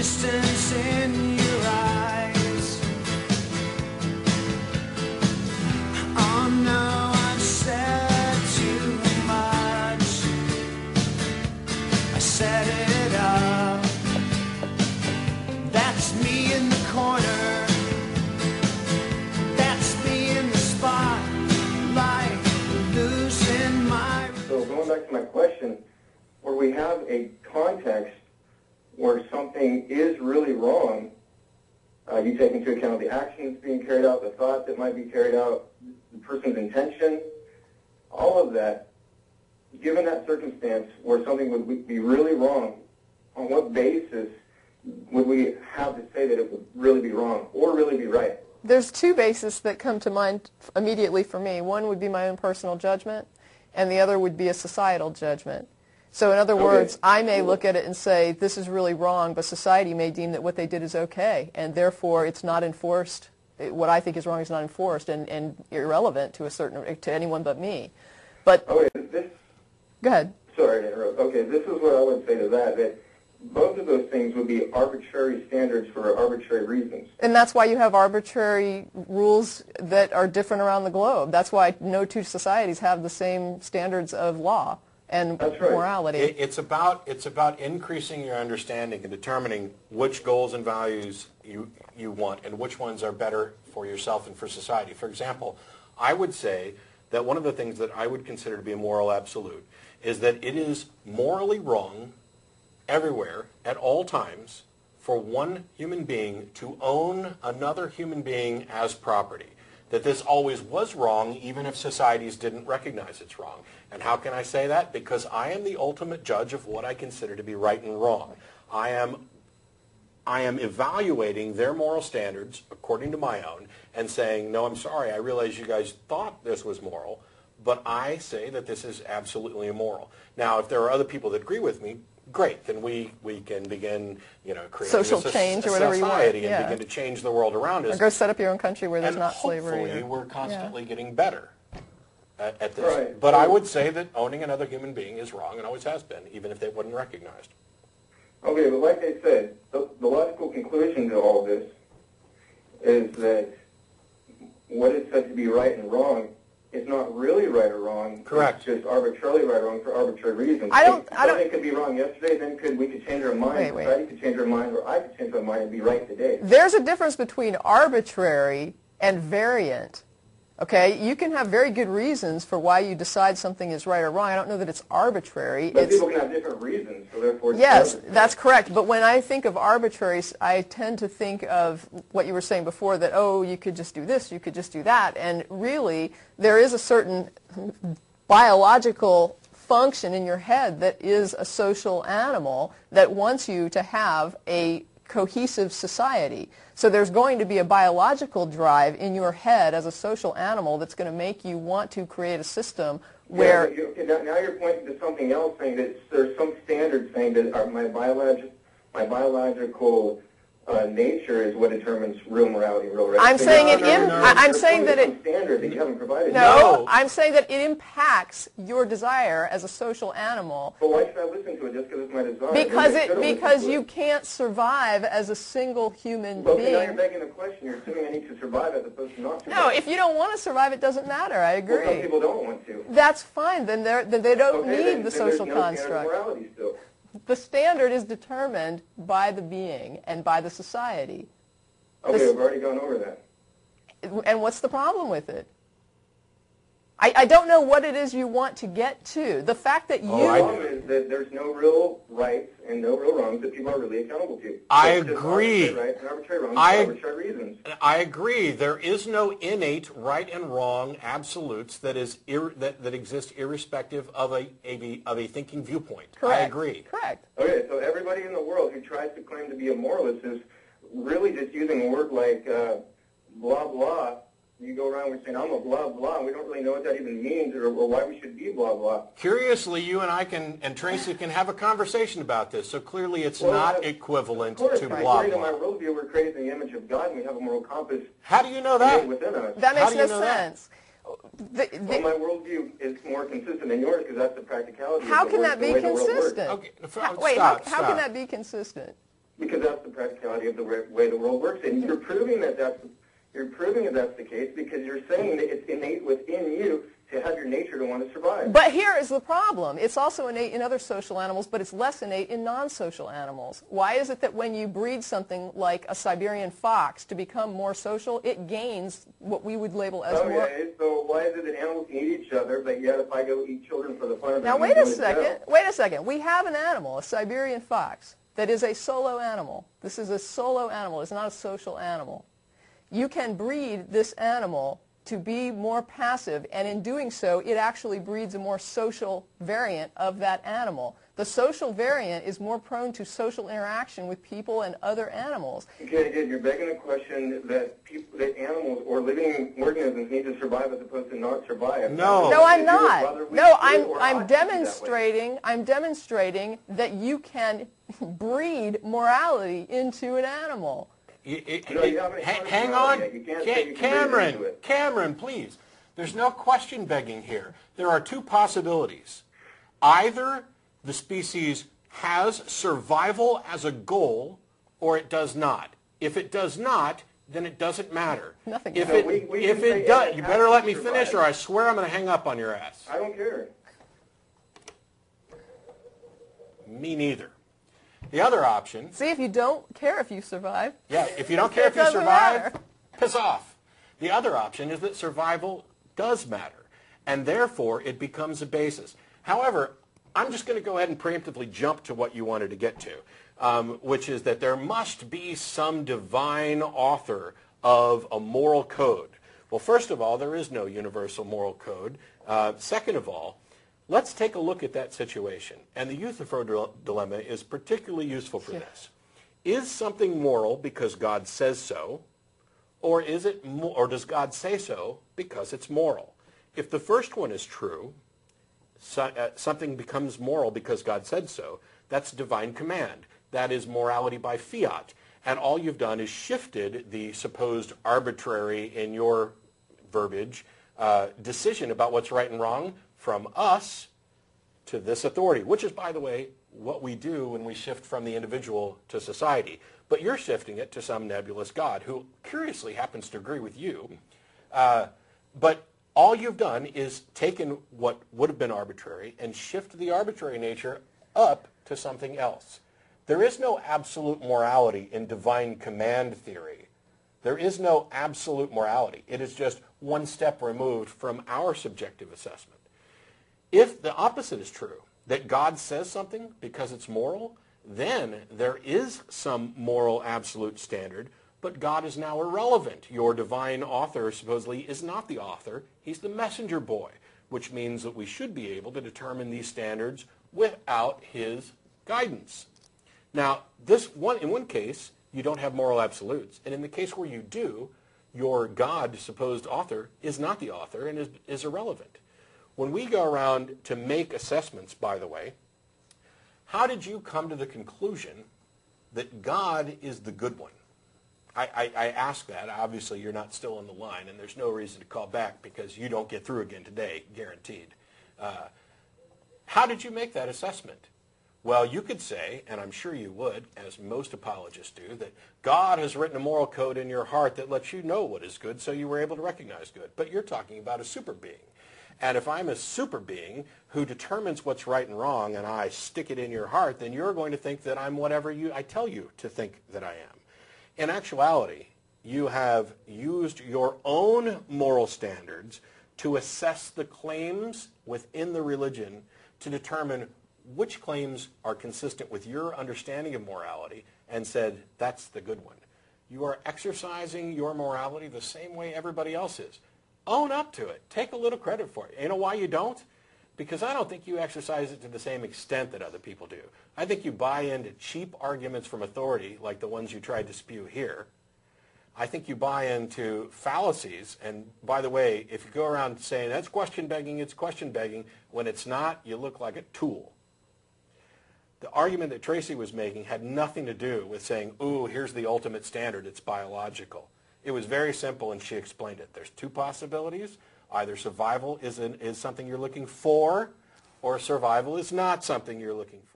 distance in your eyes. Oh no, I've said too much. I set it up. That's me in the corner. That's me in the spotlight, losing my... So going back to my question, where we have a context where something is really wrong, you take into account the actions being carried out, the thought that might be carried out, the person's intention, all of that, given that circumstance where something would be really wrong, on what basis would we have to say that it would really be wrong or really be right? There's two bases that come to mind immediately for me. One would be my own personal judgment, and the other would be a societal judgment. So in other words, I may look at it and say, this is really wrong, but society may deem that what they did is okay, and therefore it's not enforced. What I think is wrong is not enforced and irrelevant to anyone but me. But go ahead. Sorry to interrupt. Okay, this is what I would say to that both of those things would be arbitrary standards for arbitrary reasons. And that's why you have arbitrary rules that are different around the globe. That's why no two societies have the same standards of law and morality. It's about increasing your understanding and determining which goals and values you want and which ones are better for yourself and for society. For example, I would say that one of the things that I would consider to be a moral absolute is that it is morally wrong everywhere, at all times, for one human being to own another human being as property. That this always was wrong, even if societies didn't recognize it's wrong. And how can I say that? Because I am the ultimate judge of what I consider to be right and wrong. I am evaluating their moral standards according to my own and saying, no, I'm sorry, I realize you guys thought this was moral, but I say that this is absolutely immoral. Now, if there are other people that agree with me, great, then we can begin, creating social change or whatever you want, and begin to change the world around us. Or go set up your own country where there's not slavery. And hopefully we're constantly getting better at this. Right. But I would say that owning another human being is wrong and always has been, even if they wasn't recognized. Okay, but like I said, the logical conclusion to all this is that what is said to be right and wrong is not really right or wrong. Correct. It's just arbitrarily right or wrong for arbitrary reasons. Something could be wrong yesterday, then we could change our mind, society could change our mind, or I could change my mind and be right today. There's a difference between arbitrary and variant. Okay, you can have very good reasons for why you decide something is right or wrong. I don't know that it's arbitrary. But people can have different reasons, so therefore... Yes, that's correct. But when I think of arbitrary, I tend to think of what you were saying before, that, oh, you could just do this, you could just do that. And really, there is a certain biological function in your head that is a social animal that wants you to have a cohesive society. So there's going to be a biological drive in your head as a social animal that's going to make you want to create a system where... Yeah, now you're pointing to something else, saying that there's some standard saying that my biological nature is what determines real morality, real right. I'm saying that it... standard that you haven't provided. No, I'm saying that it impacts your desire as a social animal. But why should I listen to it just because it's my desire? Because you can't survive as a single human being. Okay, now you're begging the question. You're assuming I need to survive as opposed to not survive. No, if you don't want to survive, it doesn't matter. I agree. Well, some people don't want to. That's fine. Then they don't need the social there's no construct. standard of morality still. The standard is determined by the being and by the society. Okay, we've already gone over that. And what's the problem with it? I don't know what it is you want to get to. The fact that The problem is that there's no real rights and no real wrongs that people are really accountable to. I agree. Arbitrary rights and arbitrary wrongs for arbitrary reasons. I agree. There is no innate right and wrong absolutes that exist irrespective of a thinking viewpoint. Correct. I agree. Correct. Okay, so everybody in the world who tries to claim to be a moralist is really just using a word like blah, blah. You go around saying, I'm a blah, blah, and we don't really know what that even means or why we should be blah, blah. Curiously, you and I and Tracy can have a conversation about this, so clearly it's not equivalent to blah, blah. According to my worldview, we're created in the image of God, and we have a moral compass. How do you know that? Within us. That makes no sense. Well, my worldview is more consistent than yours because that's the practicality. How can that be consistent? Okay, Wait, stop. How can that be consistent? because that's the practicality of the way the world works. And you're proving that that's the case because you're saying that it's innate within you to have your nature to want to survive. But here is the problem. It's also innate in other social animals, but it's less innate in non-social animals. Why is it that when you breed something like a Siberian fox to become more social, it gains what we would label as more... Okay, so why is it that animals can eat each other, but yet if I go eat children for the fun of it... Now, wait a second. We have an animal, a Siberian fox, that is a solo animal. This is a solo animal. It's not a social animal. You can breed this animal to be more passive, and in doing so, it actually breeds a more social variant of that animal. The social variant is more prone to social interaction with people and other animals. Okay, again, you're begging the question that animals or living organisms need to survive as opposed to not survive. No, I'm not. No, I'm demonstrating that you can breed morality into an animal. Hang on, Cameron, please. There's no question begging here. There are two possibilities. Either the species has survival as a goal, or it does not. If it does not, then it doesn't matter. Nothing. If it does, you better let me finish, or I swear I'm going to hang up on your ass. I don't care. Me neither. The other option... See, if you don't care if you survive... Yeah, if you don't care if you survive, piss off. The other option is that survival does matter, and therefore it becomes a basis. However, I'm just going to go ahead and preemptively jump to what you wanted to get to, which is that there must be some divine author of a moral code. Well, first of all, there is no universal moral code. Second of all, let's take a look at that situation. And the Euthyphro dilemma is particularly useful for this. Is something moral because God says so, or does God say so because it's moral? If the first one is true, something becomes moral because God said so, that's divine command. That is morality by fiat. And all you've done is shifted the supposed arbitrary, in your verbiage, decision about what's right and wrong from us to this authority, which is, by the way, what we do when we shift from the individual to society. But you're shifting it to some nebulous God who curiously happens to agree with you. But all you've done is taken what would have been arbitrary and shift the arbitrary nature up to something else. There is no absolute morality in divine command theory. There is no absolute morality. It is just one step removed from our subjective assessment. If the opposite is true, that God says something because it's moral, then there is some moral absolute standard, but God is now irrelevant. Your divine author supposedly is not the author. He's the messenger boy, which means that we should be able to determine these standards without his guidance. Now, in one case, you don't have moral absolutes, and in the case where you do, your God, supposed author, is not the author and is irrelevant. When we go around to make assessments, by the way, how did you come to the conclusion that God is the good one? I ask that. Obviously, you're not still on the line, and there's no reason to call back because you don't get through again today, guaranteed. How did you make that assessment? Well, you could say, and I'm sure you would, as most apologists do, that God has written a moral code in your heart that lets you know what is good, so you were able to recognize good. But you're talking about a super being. And if I'm a super being who determines what's right and wrong and I stick it in your heart, then you're going to think that I'm whatever I tell you to think that I am. In actuality, you have used your own moral standards to assess the claims within the religion to determine which claims are consistent with your understanding of morality and said, that's the good one. You are exercising your morality the same way everybody else is. Own up to it. Take a little credit for it. You know why you don't? Because I don't think you exercise it to the same extent that other people do. I think you buy into cheap arguments from authority, like the ones you tried to spew here. I think you buy into fallacies. And by the way, if you go around saying, that's question begging, it's question begging, when it's not, you look like a tool. The argument that Tracy was making had nothing to do with saying, ooh, here's the ultimate standard, it's biological. It was very simple, and she explained it. There's two possibilities. Either survival is something you're looking for, or survival is not something you're looking for.